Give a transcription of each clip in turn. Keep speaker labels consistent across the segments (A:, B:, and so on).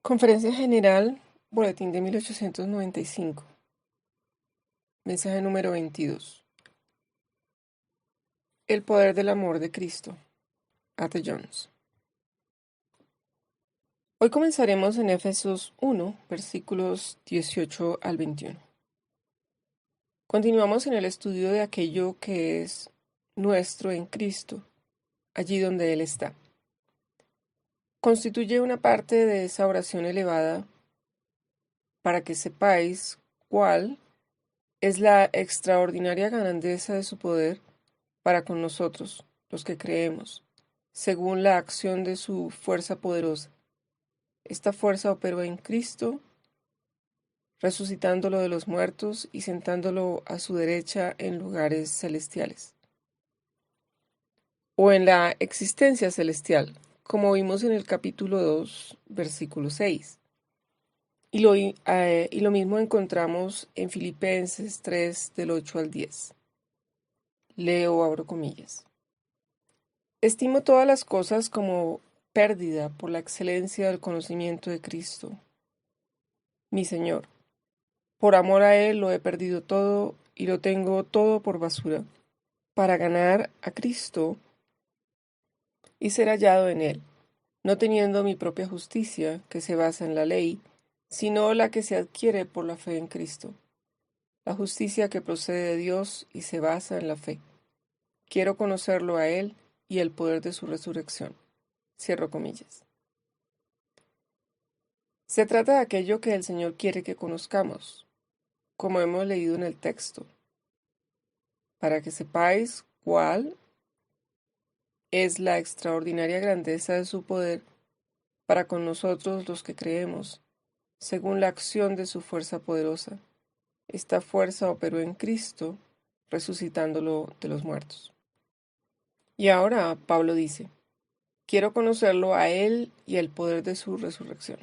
A: Conferencia General, Boletín de 1895. Mensaje número 22. El poder del amor de Cristo. A.T. Jones. Hoy comenzaremos en Efesios 1, versículos 18 al 21. Continuamos en el estudio de aquello que es nuestro en Cristo, allí donde Él está. Constituye una parte de esa oración elevada para que sepáis cuál es la extraordinaria grandeza de su poder para con nosotros, los que creemos, según la acción de su fuerza poderosa. Esta fuerza operó en Cristo, resucitándolo de los muertos y sentándolo a su derecha en lugares celestiales, o en la existencia celestial, como vimos en el capítulo 2, versículo 6. Y lo mismo encontramos en Filipenses 3, del 8 al 10. Leo, abro comillas. Estimo todas las cosas como pérdida por la excelencia del conocimiento de Cristo, mi Señor. Por amor a Él lo he perdido todo y lo tengo todo por basura, para ganar a Cristo y ser hallado en Él, no teniendo mi propia justicia, que se basa en la ley, sino la que se adquiere por la fe en Cristo, la justicia que procede de Dios y se basa en la fe. Quiero conocerlo a Él y el poder de su resurrección. Cierro comillas. Se trata de aquello que el Señor quiere que conozcamos, como hemos leído en el texto, para que sepáis cuál es la extraordinaria grandeza de su poder para con nosotros los que creemos, según la acción de su fuerza poderosa. Esta fuerza operó en Cristo, resucitándolo de los muertos. Y ahora Pablo dice, quiero conocerlo a Él y el poder de su resurrección.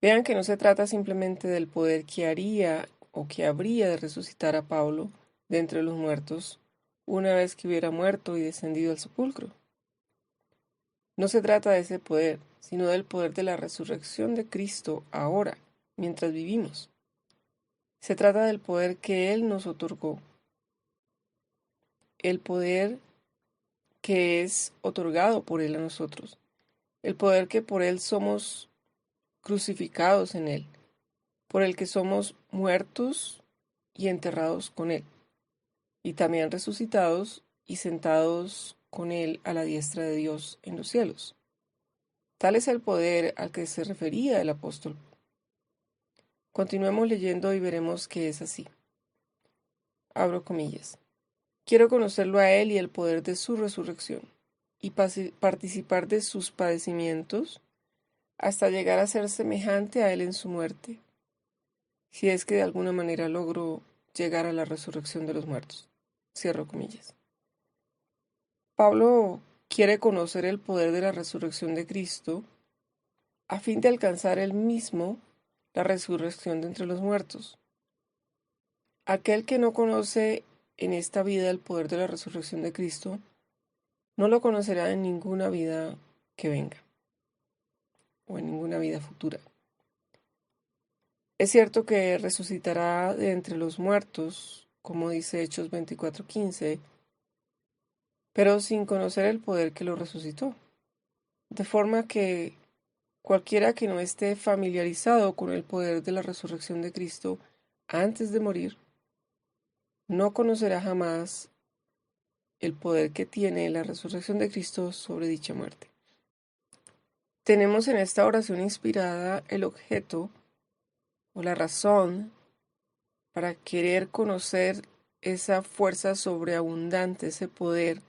A: Vean que no se trata simplemente del poder que haría o que habría de resucitar a Pablo de entre los muertos una vez que hubiera muerto y descendido al sepulcro. No se trata de ese poder, sino del poder de la resurrección de Cristo ahora, mientras vivimos. Se trata del poder que Él nos otorgó, el poder que es otorgado por Él a nosotros, el poder que por Él somos crucificados en Él, por el que somos muertos y enterrados con Él, y también resucitados y sentados con Él a la diestra de Dios en los cielos. Tal es el poder al que se refería el apóstol. Continuemos leyendo y veremos que es así. Abro comillas. Quiero conocerlo a Él y el poder de su resurrección, y participar de sus padecimientos hasta llegar a ser semejante a Él en su muerte, si es que de alguna manera logro llegar a la resurrección de los muertos. Cierro comillas. Pablo quiere conocer el poder de la resurrección de Cristo a fin de alcanzar él mismo la resurrección de entre los muertos. Aquel que no conoce en esta vida el poder de la resurrección de Cristo, no lo conocerá en ninguna vida que venga o en ninguna vida futura. Es cierto que resucitará de entre los muertos, como dice Hechos 24:15, pero sin conocer el poder que lo resucitó. De forma que cualquiera que no esté familiarizado con el poder de la resurrección de Cristo antes de morir, no conocerá jamás el poder que tiene la resurrección de Cristo sobre dicha muerte. Tenemos en esta oración inspirada el objeto o la razón para querer conocer esa fuerza sobreabundante, ese poder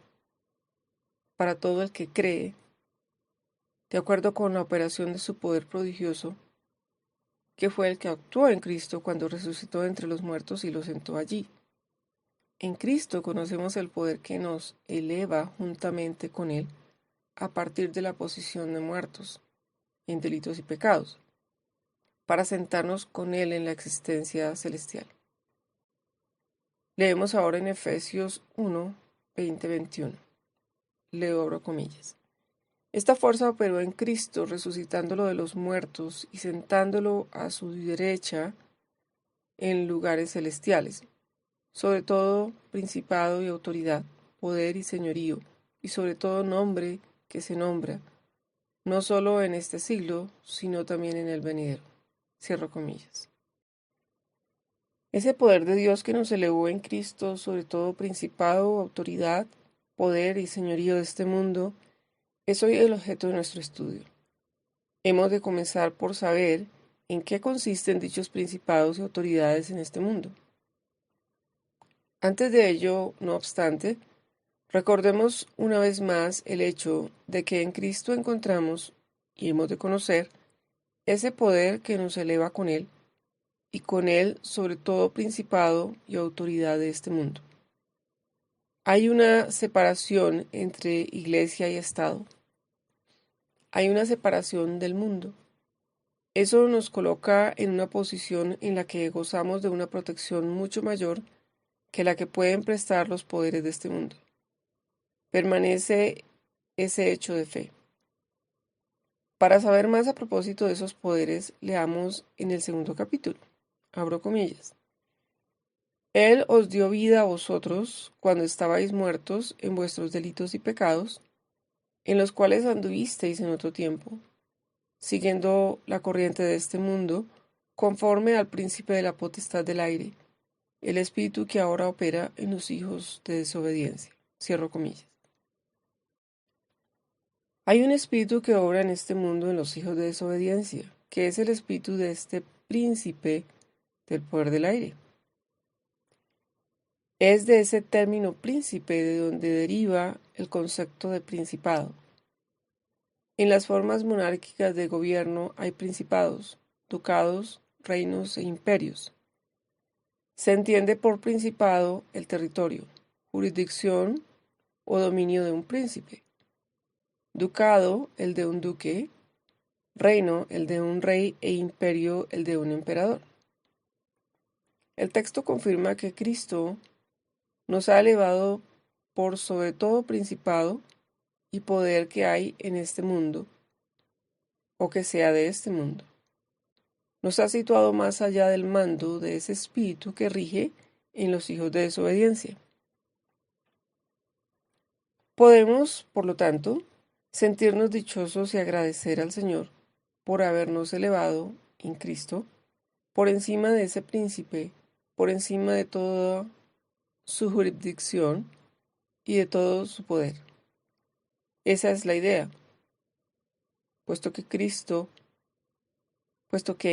A: para todo el que cree, de acuerdo con la operación de su poder prodigioso, que fue el que actuó en Cristo cuando resucitó de entre los muertos y lo sentó allí. En Cristo conocemos el poder que nos eleva juntamente con Él a partir de la posición de muertos en delitos y pecados, para sentarnos con Él en la existencia celestial. Leemos ahora en Efesios 1, 20-21. Leo, abro comillas. Esta fuerza operó en Cristo, resucitándolo de los muertos y sentándolo a su derecha en lugares celestiales, sobre todo principado y autoridad, poder y señorío, y sobre todo nombre que se nombra, no solo en este siglo, sino también en el venidero. Cierro comillas. Ese poder de Dios que nos elevó en Cristo, sobre todo principado, autoridad, poder y señorío de este mundo, es hoy el objeto de nuestro estudio. Hemos de comenzar por saber en qué consisten dichos principados y autoridades en este mundo. Antes de ello, no obstante, recordemos una vez más el hecho de que en Cristo encontramos, y hemos de conocer, ese poder que nos eleva con Él, y con Él sobre todo principado y autoridad de este mundo. Hay una separación entre Iglesia y Estado. Hay una separación del mundo. Eso nos coloca en una posición en la que gozamos de una protección mucho mayor que la que pueden prestar los poderes de este mundo. Permanece ese hecho de fe. Para saber más a propósito de esos poderes, leamos en el segundo capítulo. Abro comillas. Él os dio vida a vosotros cuando estabais muertos en vuestros delitos y pecados, en los cuales anduvisteis en otro tiempo, siguiendo la corriente de este mundo, conforme al príncipe de la potestad del aire, el espíritu que ahora opera en los hijos de desobediencia. Cierro comillas. Hay un espíritu que obra en este mundo en los hijos de desobediencia, que es el espíritu de este príncipe del poder del aire. Es de ese término príncipe de donde deriva el concepto de principado. En las formas monárquicas de gobierno hay principados, ducados, reinos e imperios. Se entiende por principado el territorio, jurisdicción o dominio de un príncipe. Ducado, el de un duque, reino, el de un rey e imperio, el de un emperador. El texto confirma que Cristo nos ha elevado por sobre todo principado y poder que hay en este mundo, o que sea de este mundo. Nos ha situado más allá del mando de ese espíritu que rige en los hijos de desobediencia. Podemos, por lo tanto, sentirnos dichosos y agradecer al Señor por habernos elevado en Cristo por encima de ese príncipe, por encima de toda su jurisdicción y de todo su poder. Esa es la idea, puesto que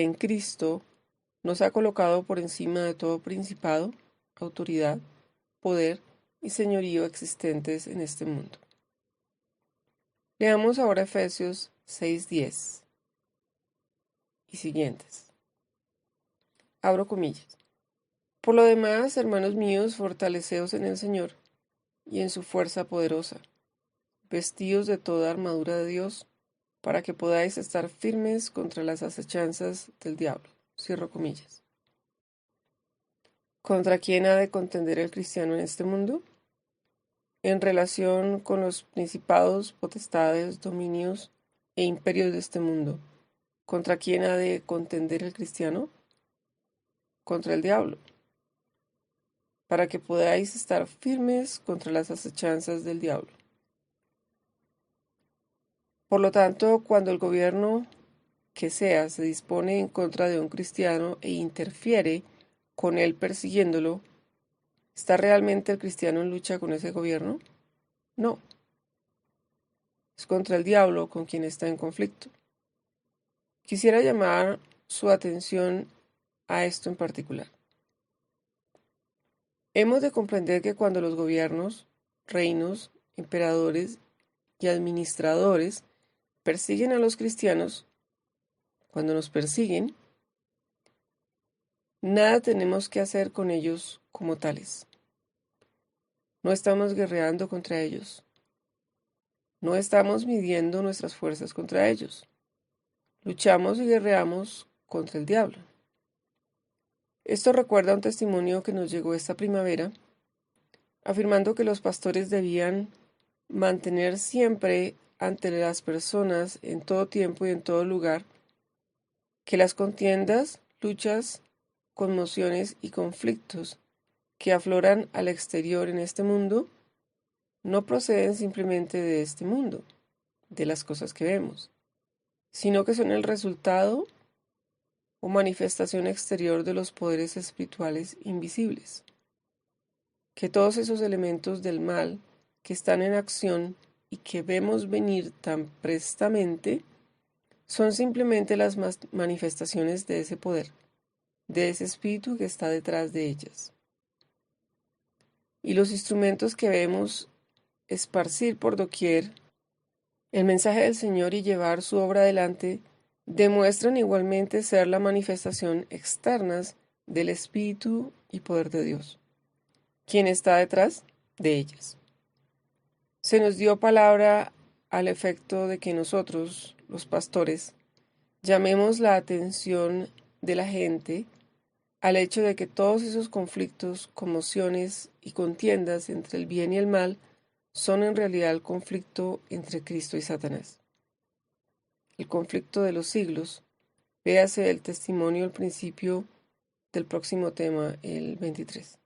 A: en Cristo nos ha colocado por encima de todo principado, autoridad, poder y señorío existentes en este mundo. Leamos ahora Efesios 6:10 y siguientes. Abro comillas. Por lo demás, hermanos míos, fortaleceos en el Señor y en su fuerza poderosa, vestidos de toda armadura de Dios, para que podáis estar firmes contra las acechanzas del diablo. Cierro comillas. ¿Contra quién ha de contender el cristiano en este mundo? En relación con los principados, potestades, dominios e imperios de este mundo. ¿Contra quién ha de contender el cristiano? Contra el diablo, para que podáis estar firmes contra las acechanzas del diablo. Por lo tanto, cuando el gobierno que sea se dispone en contra de un cristiano e interfiere con él persiguiéndolo, ¿está realmente el cristiano en lucha con ese gobierno? No. Es contra el diablo con quien está en conflicto. Quisiera llamar su atención a esto en particular. Hemos de comprender que cuando los gobiernos, reinos, emperadores y administradores persiguen a los cristianos, cuando nos persiguen, nada tenemos que hacer con ellos como tales. No estamos guerreando contra ellos. No estamos midiendo nuestras fuerzas contra ellos. Luchamos y guerreamos contra el diablo. Esto recuerda un testimonio que nos llegó esta primavera, afirmando que los pastores debían mantener siempre ante las personas en todo tiempo y en todo lugar que las contiendas, luchas, conmociones y conflictos que afloran al exterior en este mundo no proceden simplemente de este mundo, de las cosas que vemos, sino que son el resultado o manifestación exterior de los poderes espirituales invisibles. Que todos esos elementos del mal que están en acción y que vemos venir tan prestamente son simplemente las manifestaciones de ese poder, de ese espíritu que está detrás de ellas. Y los instrumentos que vemos esparcir por doquier el mensaje del Señor y llevar su obra adelante demuestran igualmente ser la manifestación externas del Espíritu y poder de Dios, quien está detrás de ellas. Se nos dio palabra al efecto de que nosotros, los pastores, llamemos la atención de la gente al hecho de que todos esos conflictos, conmociones y contiendas entre el bien y el mal son en realidad el conflicto entre Cristo y Satanás. El conflicto de los siglos. Véase el testimonio al principio del próximo tema, el 23.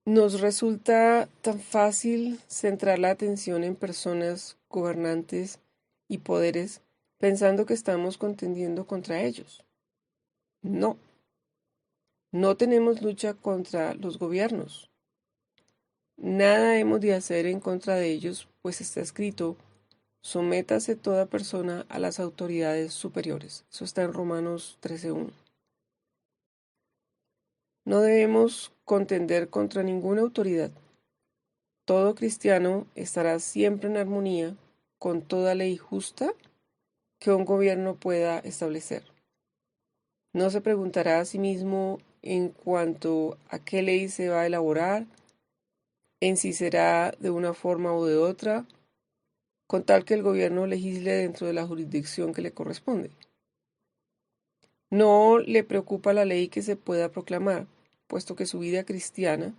A: Nos resulta tan fácil centrar la atención en personas, gobernantes y poderes pensando que estamos contendiendo contra ellos. No, no tenemos lucha contra los gobiernos. Nada hemos de hacer en contra de ellos, pues está escrito: sométase toda persona a las autoridades superiores. Eso está en Romanos 13:1. No debemos contender contra ninguna autoridad. Todo cristiano estará siempre en armonía con toda ley justa que un gobierno pueda establecer. No se preguntará a sí mismo en cuanto a qué ley se va a elaborar, en si será de una forma o de otra, con tal que el gobierno legisle dentro de la jurisdicción que le corresponde. No le preocupa la ley que se pueda proclamar, puesto que su vida cristiana,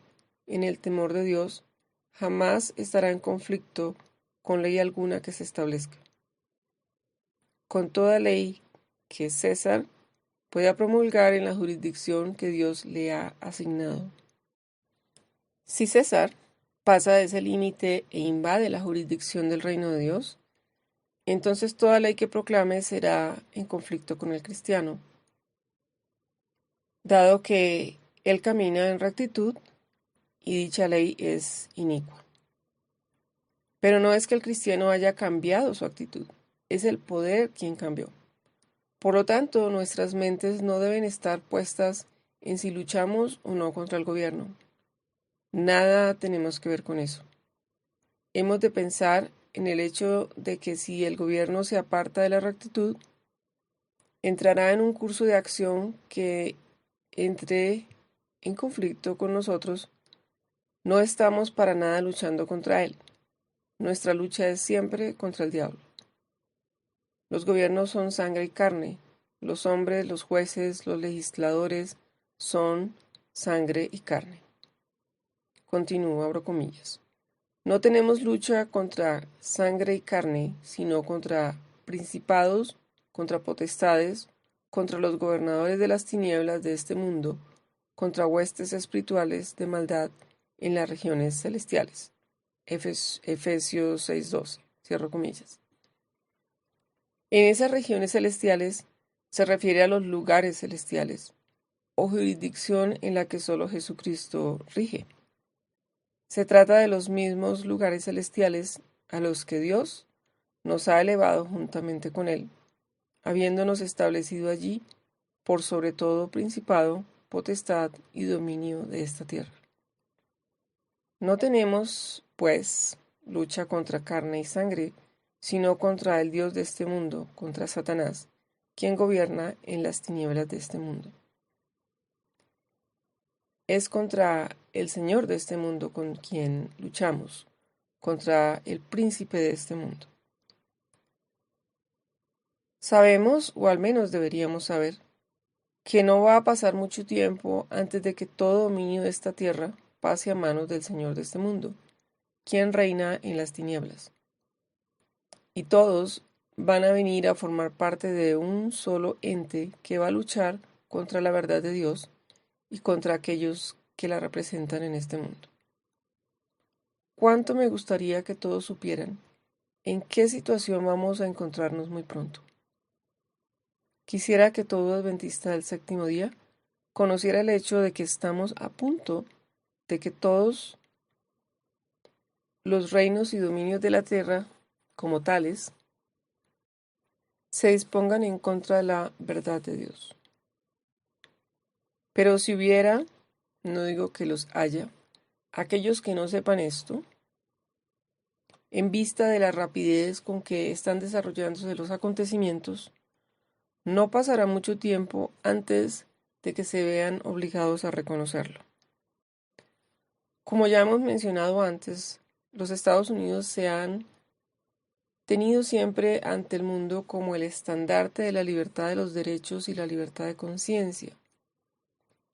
A: en el temor de Dios, jamás estará en conflicto con ley alguna que se establezca. Con toda ley que César pueda promulgar en la jurisdicción que Dios le ha asignado. Si César pasa de ese límite e invade la jurisdicción del reino de Dios, entonces toda ley que proclame será en conflicto con el cristiano, dado que él camina en rectitud y dicha ley es inicua. Pero no es que el cristiano haya cambiado su actitud, es el poder quien cambió. Por lo tanto, nuestras mentes no deben estar puestas en si luchamos o no contra el gobierno. Nada tenemos que ver con eso. Hemos de pensar en el hecho de que si el gobierno se aparta de la rectitud, entrará en un curso de acción que entre en conflicto con nosotros. No estamos para nada luchando contra él. Nuestra lucha es siempre contra el diablo. Los gobiernos son sangre y carne. Los hombres, los jueces, los legisladores son sangre y carne. Continúo, abro comillas. No tenemos lucha contra sangre y carne, sino contra principados, contra potestades, contra los gobernadores de las tinieblas de este mundo, contra huestes espirituales de maldad en las regiones celestiales. Efesios 6:12. Cierro comillas. En esas regiones celestiales se refiere a los lugares celestiales, o jurisdicción en la que solo Jesucristo rige. Se trata de los mismos lugares celestiales a los que Dios nos ha elevado juntamente con Él, habiéndonos establecido allí por sobre todo principado, potestad y dominio de esta tierra. No tenemos, pues, lucha contra carne y sangre, sino contra el Dios de este mundo, contra Satanás, quien gobierna en las tinieblas de este mundo. Es contra el Señor de este mundo con quien luchamos, contra el príncipe de este mundo. Sabemos, o al menos deberíamos saber, que no va a pasar mucho tiempo antes de que todo dominio de esta tierra pase a manos del Señor de este mundo, quien reina en las tinieblas. y todos van a venir a formar parte de un solo ente que va a luchar contra la verdad de Dios y contra aquellos que la representan en este mundo. Cuánto me gustaría que todos supieran en qué situación vamos a encontrarnos muy pronto. Quisiera que todo adventista del séptimo día conociera el hecho de que estamos a punto de que todos los reinos y dominios de la tierra, como tales, se dispongan en contra de la verdad de Dios. Pero si hubiera, no digo que los haya, aquellos que no sepan esto, en vista de la rapidez con que están desarrollándose los acontecimientos, no pasará mucho tiempo antes de que se vean obligados a reconocerlo. Como ya hemos mencionado antes, los Estados Unidos se han tenido siempre ante el mundo como el estandarte de la libertad de los derechos y la libertad de conciencia.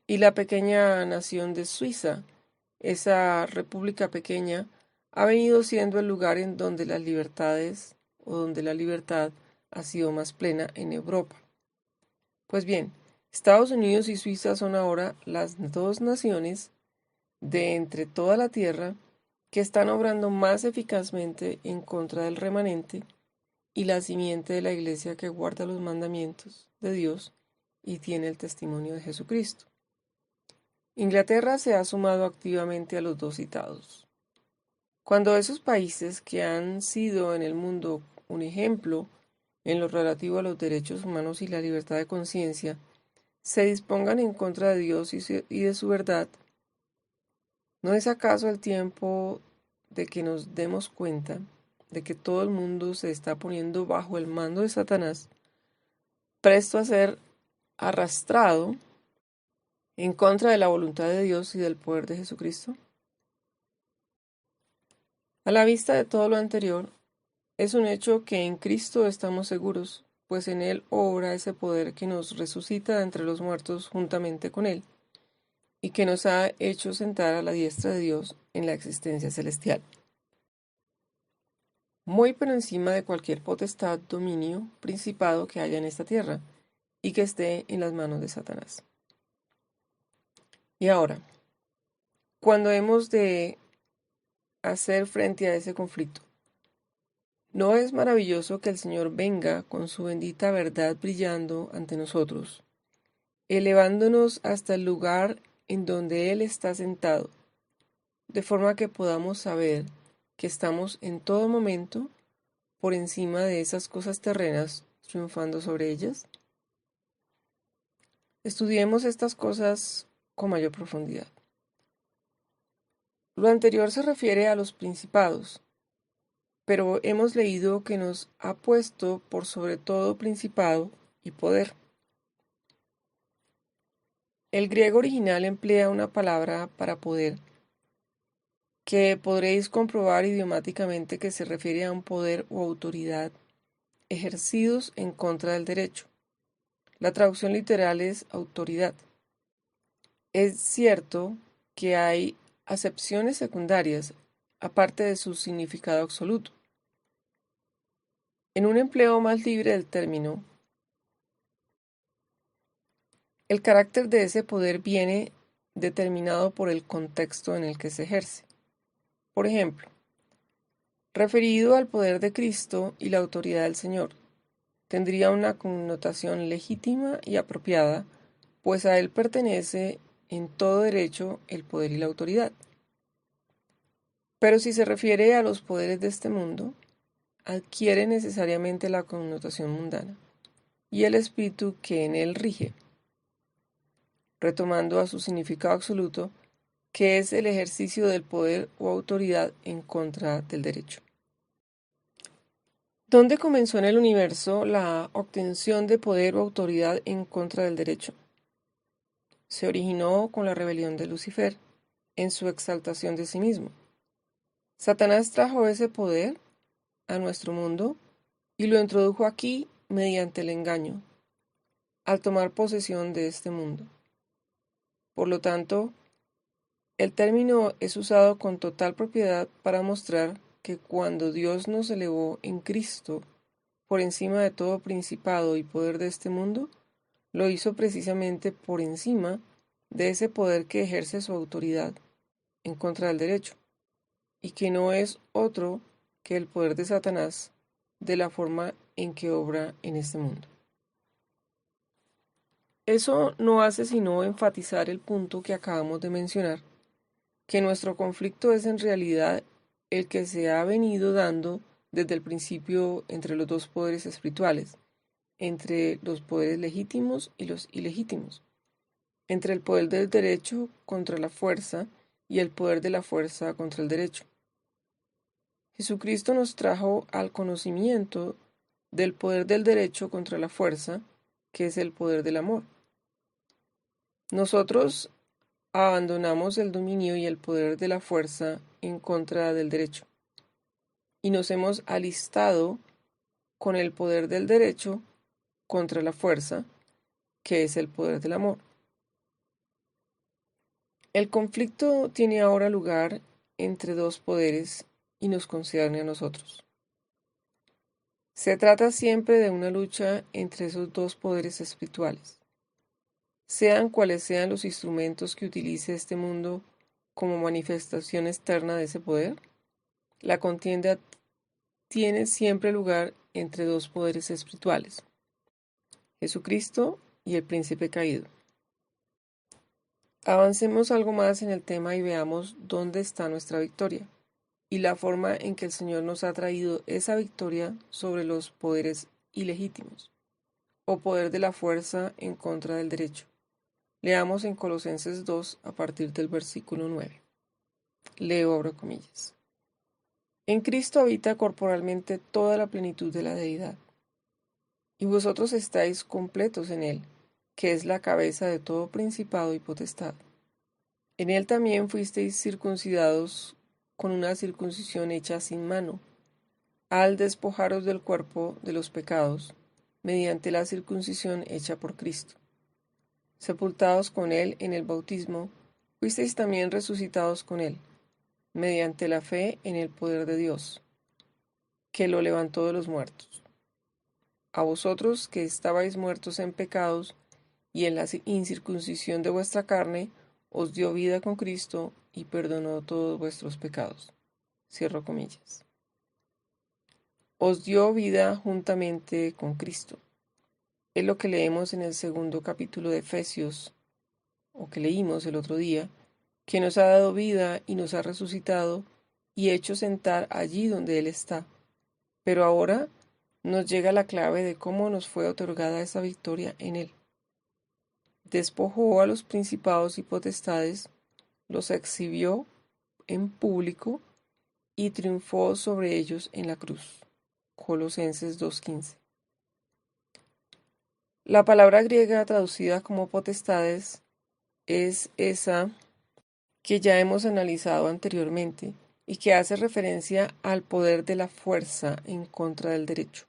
A: Y la pequeña nación de Suiza, esa república pequeña, ha venido siendo el lugar en donde las libertades o donde la libertad ha sido más plena en Europa. Pues bien, Estados Unidos y Suiza son ahora las dos naciones de entre toda la tierra que están obrando más eficazmente en contra del remanente y la simiente de la Iglesia que guarda los mandamientos de Dios y tiene el testimonio de Jesucristo. Inglaterra se ha sumado activamente a los dos citados. Cuando esos países que han sido en el mundo un ejemplo en lo relativo a los derechos humanos y la libertad de conciencia se dispongan en contra de Dios y de su verdad, ¿no es acaso el tiempo de que nos demos cuenta de que todo el mundo se está poniendo bajo el mando de Satanás, presto a ser arrastrado en contra de la voluntad de Dios y del poder de Jesucristo? A la vista de todo lo anterior, es un hecho que en Cristo estamos seguros, pues en Él obra ese poder que nos resucita de entre los muertos juntamente con Él, y que nos ha hecho sentar a la diestra de Dios en la existencia celestial, muy por encima de cualquier potestad, dominio, principado que haya en esta tierra, y que esté en las manos de Satanás. Y ahora, cuando hemos de hacer frente a ese conflicto, ¿no es maravilloso que el Señor venga con su bendita verdad brillando ante nosotros, elevándonos hasta el lugar en donde Él está sentado, de forma que podamos saber que estamos en todo momento por encima de esas cosas terrenas, triunfando sobre ellas? Estudiemos estas cosas con mayor profundidad. Lo anterior se refiere a los principados, pero hemos leído que nos ha puesto por sobre todo principado y poder. El griego original emplea una palabra para poder, que podréis comprobar idiomáticamente que se refiere a un poder o autoridad ejercidos en contra del derecho. La traducción literal es autoridad. Es cierto que hay acepciones secundarias, aparte de su significado absoluto. En un empleo más libre del término, el carácter de ese poder viene determinado por el contexto en el que se ejerce. Por ejemplo, referido al poder de Cristo y la autoridad del Señor, tendría una connotación legítima y apropiada, pues a Él pertenece en todo derecho el poder y la autoridad. Pero si se refiere a los poderes de este mundo, adquiere necesariamente la connotación mundana y el espíritu que en él rige, retomando a su significado absoluto, que es el ejercicio del poder o autoridad en contra del derecho. ¿Dónde comenzó en el universo la obtención de poder o autoridad en contra del derecho? Se originó con la rebelión de Lucifer, en su exaltación de sí mismo. Satanás trajo ese poder a nuestro mundo y lo introdujo aquí mediante el engaño, al tomar posesión de este mundo. Por lo tanto, el término es usado con total propiedad para mostrar que cuando Dios nos elevó en Cristo por encima de todo principado y poder de este mundo, lo hizo precisamente por encima de ese poder que ejerce su autoridad en contra del derecho, y que no es otro que el poder de Satanás de la forma en que obra en este mundo. Eso no hace sino enfatizar el punto que acabamos de mencionar, que nuestro conflicto es en realidad el que se ha venido dando desde el principio entre los dos poderes espirituales, entre los poderes legítimos y los ilegítimos, entre el poder del derecho contra la fuerza y el poder de la fuerza contra el derecho. Jesucristo nos trajo al conocimiento del poder del derecho contra la fuerza, que es el poder del amor. Nosotros abandonamos el dominio y el poder de la fuerza en contra del derecho, y nos hemos alistado con el poder del derecho contra la fuerza, que es el poder del amor. El conflicto tiene ahora lugar entre dos poderes y nos concierne a nosotros. Se trata siempre de una lucha entre esos dos poderes espirituales. Sean cuales sean los instrumentos que utilice este mundo como manifestación externa de ese poder, la contienda tiene siempre lugar entre dos poderes espirituales, Jesucristo y el príncipe caído. Avancemos algo más en el tema y veamos dónde está nuestra victoria y la forma en que el Señor nos ha traído esa victoria sobre los poderes ilegítimos o poder de la fuerza en contra del derecho. Leamos en Colosenses 2 a partir del versículo 9. Leo, abro comillas. En Cristo habita corporalmente toda la plenitud de la deidad, y vosotros estáis completos en Él, que es la cabeza de todo principado y potestad. En Él también fuisteis circuncidados con una circuncisión hecha sin mano, al despojaros del cuerpo de los pecados, mediante la circuncisión hecha por Cristo. Sepultados con Él en el bautismo, fuisteis también resucitados con Él, mediante la fe en el poder de Dios, que lo levantó de los muertos. A vosotros que estabais muertos en pecados y en la incircuncisión de vuestra carne, os dio vida con Cristo y perdonó todos vuestros pecados. Cierro comillas. Os dio vida juntamente con Cristo. Es lo que leemos en el segundo capítulo de Efesios, o que leímos el otro día, que nos ha dado vida y nos ha resucitado y hecho sentar allí donde Él está. Pero ahora nos llega la clave de cómo nos fue otorgada esa victoria en Él. Despojó a los principados y potestades, los exhibió en público y triunfó sobre ellos en la cruz. Colosenses 2:15. La palabra griega traducida como potestades es esa que ya hemos analizado anteriormente y que hace referencia al poder de la fuerza en contra del derecho.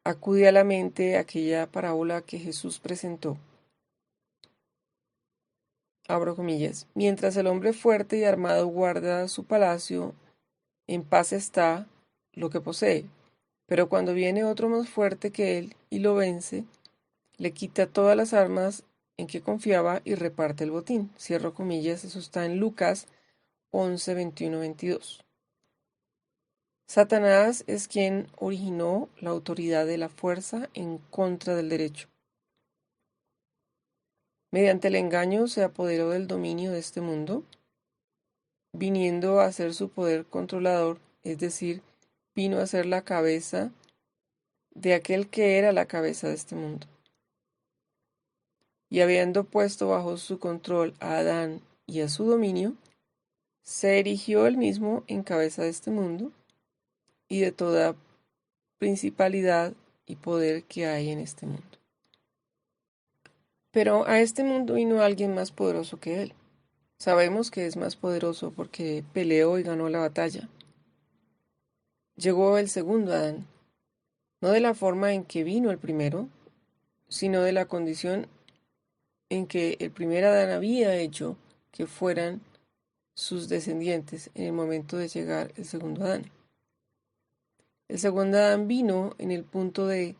A: Acude a la mente aquella parábola que Jesús presentó. Abro comillas. Mientras el hombre fuerte y armado guarda su palacio, en paz está lo que posee. Pero cuando viene otro más fuerte que él y lo vence, le quita todas las armas en que confiaba y reparte el botín. Cierro comillas, eso está en Lucas 11, 21, 22. Satanás es quien originó la autoridad de la fuerza en contra del derecho. Mediante el engaño se apoderó del dominio de este mundo, viniendo a ser su poder controlador, es decir, vino a ser la cabeza de aquel que era la cabeza de este mundo. Y habiendo puesto bajo su control a Adán y a su dominio, se erigió él mismo en cabeza de este mundo y de toda principalidad y poder que hay en este mundo. Pero a este mundo vino alguien más poderoso que él. Sabemos que es más poderoso porque peleó y ganó la batalla. Llegó el segundo Adán, no de la forma en que vino el primero, sino de la condición en que el primer Adán había hecho que fueran sus descendientes en el momento de llegar el segundo Adán. El segundo Adán vino en el punto de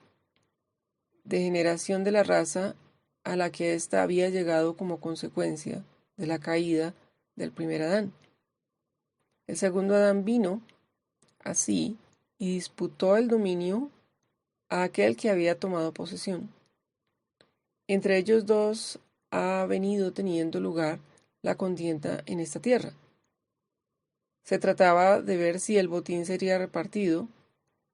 A: degeneración de la raza a la que ésta había llegado como consecuencia de la caída del primer Adán. El segundo Adán vino así y disputó el dominio a aquel que había tomado posesión. Entre ellos dos ha venido teniendo lugar la contienda en esta tierra. Se trataba de ver si el botín sería repartido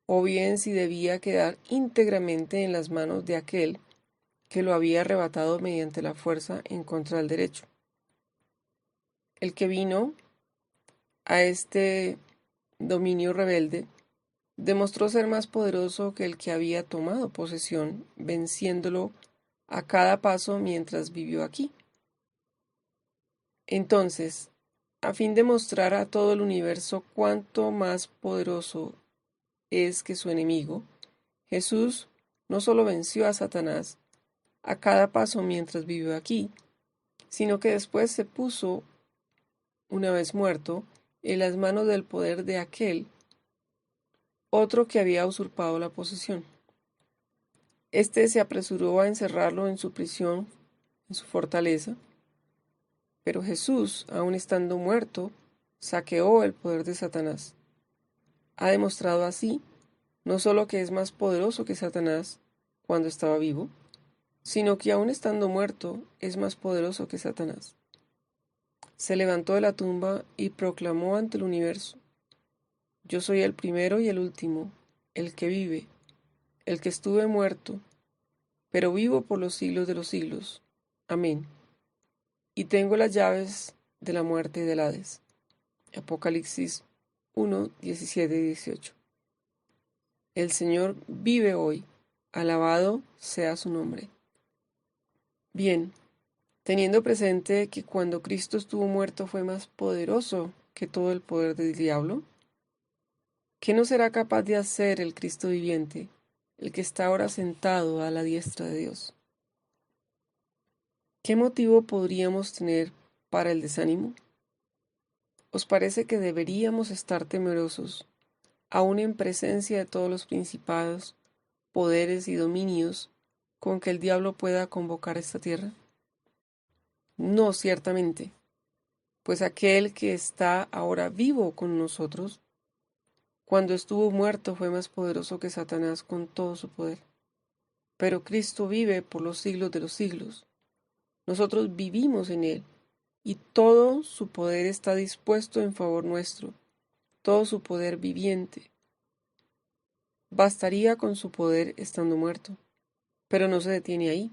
A: o bien si debía quedar íntegramente en las manos de aquel que lo había arrebatado mediante la fuerza en contra del derecho. El que vino a este dominio rebelde demostró ser más poderoso que el que había tomado posesión, venciéndolo a cada paso mientras vivió aquí. Entonces, a fin de mostrar a todo el universo cuánto más poderoso es que su enemigo, Jesús no solo venció a Satanás a cada paso mientras vivió aquí, sino que después se puso, una vez muerto, en las manos del poder de aquel otro que había usurpado la posesión. Este se apresuró a encerrarlo en su prisión, en su fortaleza, pero Jesús, aun estando muerto, saqueó el poder de Satanás. Ha demostrado así no solo que es más poderoso que Satanás cuando estaba vivo, sino que aun estando muerto es más poderoso que Satanás. Se levantó de la tumba y proclamó ante el universo: yo soy el primero y el último, el que vive, el que estuve muerto, pero vivo por los siglos de los siglos. Amén. Y tengo las llaves de la muerte y del Hades. Apocalipsis 1, 17 y 18. El Señor vive hoy, alabado sea su nombre. Bien, teniendo presente que cuando Cristo estuvo muerto fue más poderoso que todo el poder del diablo, ¿qué no será capaz de hacer el Cristo viviente, el que está ahora sentado a la diestra de Dios? ¿Qué motivo podríamos tener para el desánimo? ¿Os parece que deberíamos estar temerosos, aun en presencia de todos los principados, poderes y dominios con que el diablo pueda convocar esta tierra? No, ciertamente, pues aquel que está ahora vivo con nosotros, cuando estuvo muerto fue más poderoso que Satanás con todo su poder. Pero Cristo vive por los siglos de los siglos. Nosotros vivimos en Él, y todo su poder está dispuesto en favor nuestro, todo su poder viviente. Bastaría con su poder estando muerto, pero no se detiene ahí.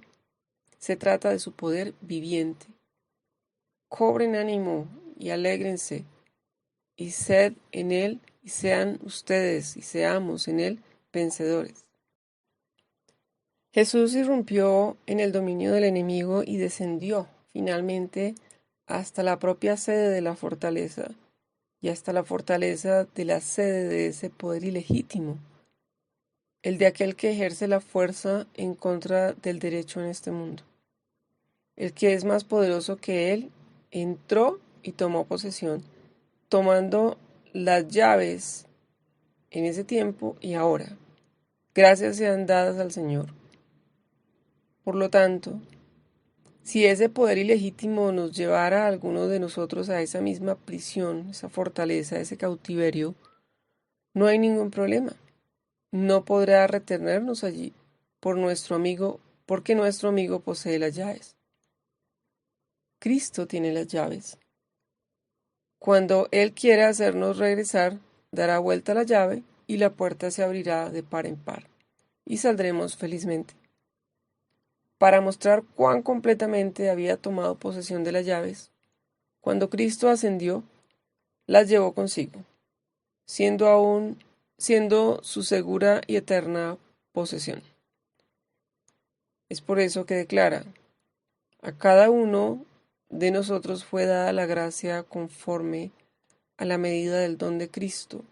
A: Se trata de su poder viviente. Cobren ánimo y alégrense, y sed en Él, y sean ustedes, y seamos en Él vencedores. Jesús irrumpió en el dominio del enemigo y descendió, finalmente, hasta la propia sede de la fortaleza, y hasta la fortaleza de la sede de ese poder ilegítimo, el de aquel que ejerce la fuerza en contra del derecho en este mundo. El que es más poderoso que él entró y tomó posesión, tomando las llaves en ese tiempo y ahora. Gracias sean dadas al Señor. Por lo tanto, si ese poder ilegítimo nos llevara a algunos de nosotros a esa misma prisión, esa fortaleza, ese cautiverio, no hay ningún problema. No podrá retenernos allí porque nuestro amigo posee las llaves. Cristo tiene las llaves. Cuando Él quiera hacernos regresar, dará vuelta la llave y la puerta se abrirá de par en par, y saldremos felizmente. Para mostrar cuán completamente había tomado posesión de las llaves, cuando Cristo ascendió, las llevó consigo, siendo su segura y eterna posesión. Es por eso que declara: a cada uno de nosotros fue dada la gracia conforme a la medida del don de Cristo,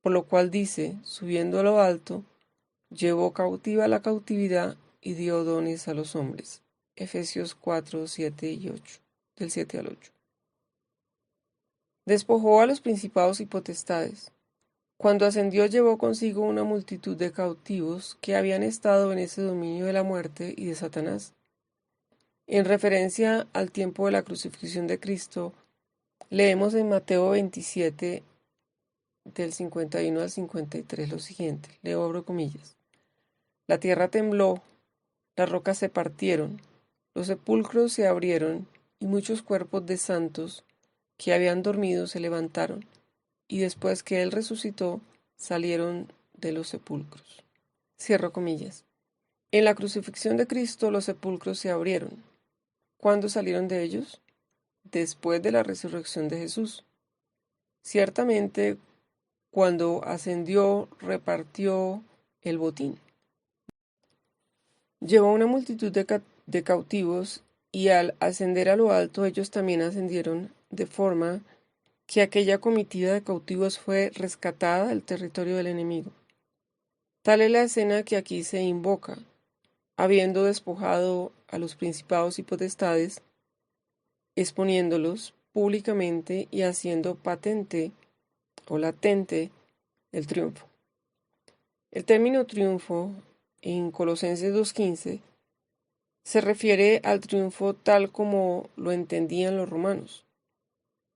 A: por lo cual dice: subiendo a lo alto, llevó cautiva la cautividad y dio dones a los hombres. Efesios 4, 7 y 8, del 7 al 8. Despojó a los principados y potestades. Cuando ascendió llevó consigo una multitud de cautivos que habían estado en ese dominio de la muerte y de Satanás. En referencia al tiempo de la crucifixión de Cristo, leemos en Mateo 27, del 51 al 53 lo siguiente, leo abro comillas. La tierra tembló, las rocas se partieron, los sepulcros se abrieron, y muchos cuerpos de santos que habían dormido se levantaron, y después que él resucitó, salieron de los sepulcros. Cierro comillas. En la crucifixión de Cristo los sepulcros se abrieron. ¿Cuándo salieron de ellos? Después de la resurrección de Jesús. Ciertamente, cuando ascendió, repartió el botín. Llevó una multitud de cautivos y al ascender a lo alto ellos también ascendieron, de forma que aquella comitiva de cautivos fue rescatada del territorio del enemigo. Tal es la escena que aquí se invoca, habiendo despojado a los principados y potestades, exponiéndolos públicamente y haciendo patente o latente el triunfo. El término triunfo en Colosenses 2:15 se refiere al triunfo tal como lo entendían los romanos.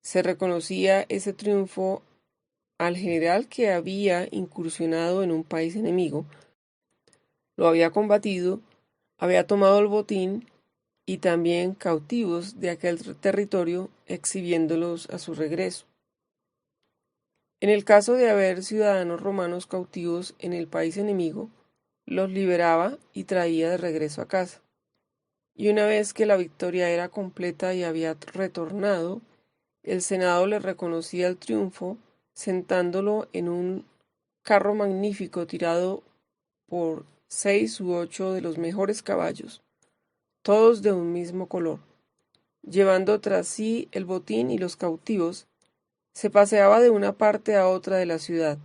A: Se reconocía ese triunfo al general que había incursionado en un país enemigo, lo había combatido, había tomado el botín y también cautivos de aquel territorio, exhibiéndolos a su regreso. En el caso de haber ciudadanos romanos cautivos en el país enemigo, los liberaba y traía de regreso a casa. Y una vez que la victoria era completa y había retornado, el Senado le reconocía el triunfo, sentándolo en un carro magnífico tirado por 6 u 8 de los mejores caballos, todos de un mismo color. Llevando tras sí el botín y los cautivos, se paseaba de una parte a otra de la ciudad,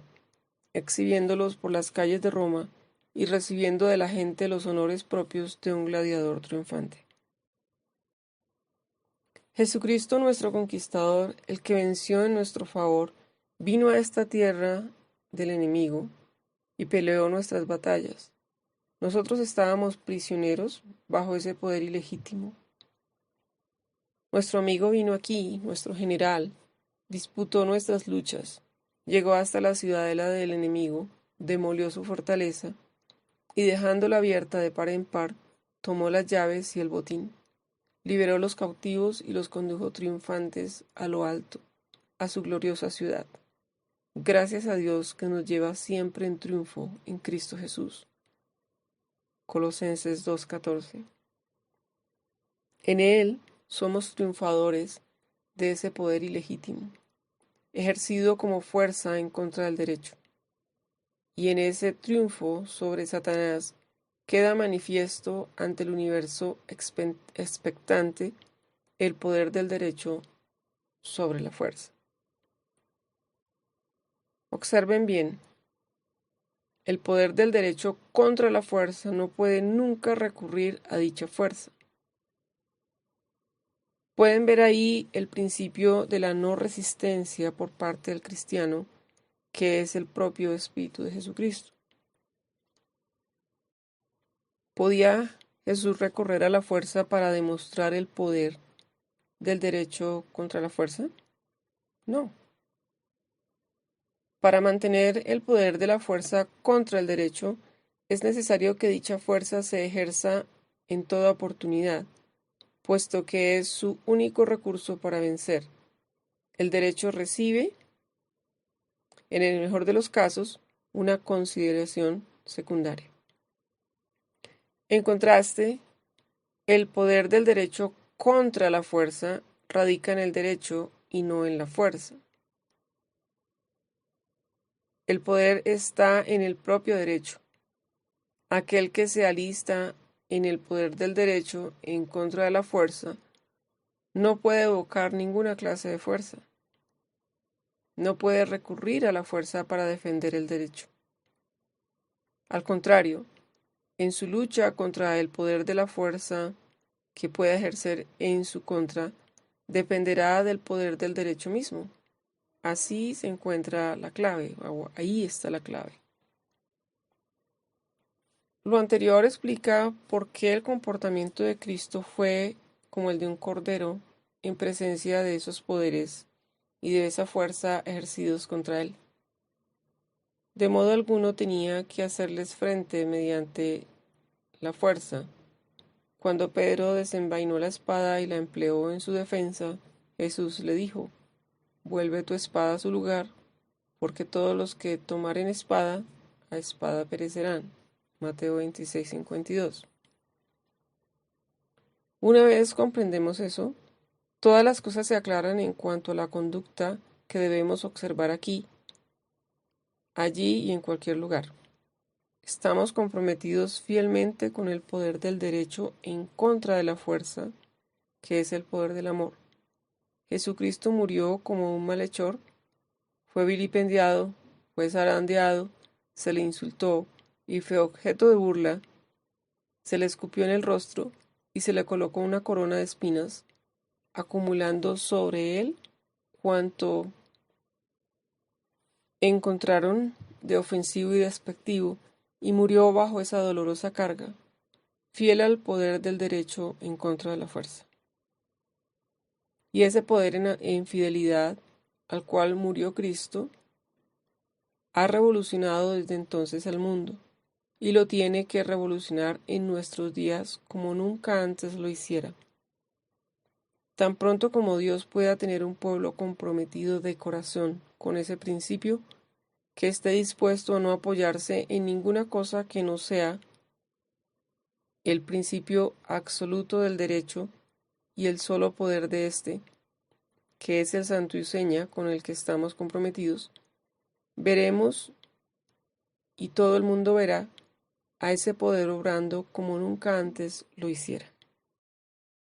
A: exhibiéndolos por las calles de Roma y recibiendo de la gente los honores propios de un gladiador triunfante. Jesucristo nuestro conquistador, el que venció en nuestro favor, vino a esta tierra del enemigo y peleó nuestras batallas. Nosotros estábamos prisioneros bajo ese poder ilegítimo. Nuestro amigo vino aquí, nuestro general, disputó nuestras luchas, llegó hasta la ciudadela del enemigo, demolió su fortaleza y dejándola abierta de par en par, tomó las llaves y el botín. Liberó los cautivos y los condujo triunfantes a lo alto, a su gloriosa ciudad. Gracias a Dios que nos lleva siempre en triunfo en Cristo Jesús. Colosenses 2:14. En Él somos triunfadores de ese poder ilegítimo, ejercido como fuerza en contra del derecho. Y en ese triunfo sobre Satanás queda manifiesto ante el universo expectante el poder del derecho sobre la fuerza. Observen bien, el poder del derecho contra la fuerza no puede nunca recurrir a dicha fuerza. Pueden ver ahí el principio de la no resistencia por parte del cristiano, que es el propio Espíritu de Jesucristo. ¿Podía Jesús recorrer a la fuerza para demostrar el poder del derecho contra la fuerza? No. Para mantener el poder de la fuerza contra el derecho, es necesario que dicha fuerza se ejerza en toda oportunidad, puesto que es su único recurso para vencer. El derecho recibe, en el mejor de los casos, una consideración secundaria. En contraste, el poder del derecho contra la fuerza radica en el derecho y no en la fuerza. El poder está en el propio derecho. Aquel que se alista en el poder del derecho en contra de la fuerza no puede evocar ninguna clase de fuerza. No puede recurrir a la fuerza para defender el derecho. Al contrario, en su lucha contra el poder de la fuerza que pueda ejercer en su contra, dependerá del poder del derecho mismo. Así se encuentra la clave, o ahí está la clave. Lo anterior explica por qué el comportamiento de Cristo fue como el de un cordero en presencia de esos poderes y de esa fuerza ejercidos contra él. De modo alguno tenía que hacerles frente mediante la fuerza. Cuando Pedro desenvainó la espada y la empleó en su defensa, Jesús le dijo: «Vuelve tu espada a su lugar, porque todos los que tomaren espada, a espada perecerán». Mateo 26:52. Una vez comprendemos eso, todas las cosas se aclaran en cuanto a la conducta que debemos observar aquí, allí y en cualquier lugar. Estamos comprometidos fielmente con el poder del derecho en contra de la fuerza, que es el poder del amor. Jesucristo murió como un malhechor, fue vilipendiado, fue zarandeado, se le insultó y fue objeto de burla, se le escupió en el rostro y se le colocó una corona de espinas, acumulando sobre él cuanto encontraron de ofensivo y despectivo, y murió bajo esa dolorosa carga, fiel al poder del derecho en contra de la fuerza. Y ese poder en fidelidad al cual murió Cristo ha revolucionado desde entonces el mundo, y lo tiene que revolucionar en nuestros días como nunca antes lo hiciera. Tan pronto como Dios pueda tener un pueblo comprometido de corazón con ese principio, que esté dispuesto a no apoyarse en ninguna cosa que no sea el principio absoluto del derecho y el solo poder de éste, que es el santo y seña con el que estamos comprometidos, veremos y todo el mundo verá a ese poder obrando como nunca antes lo hiciera.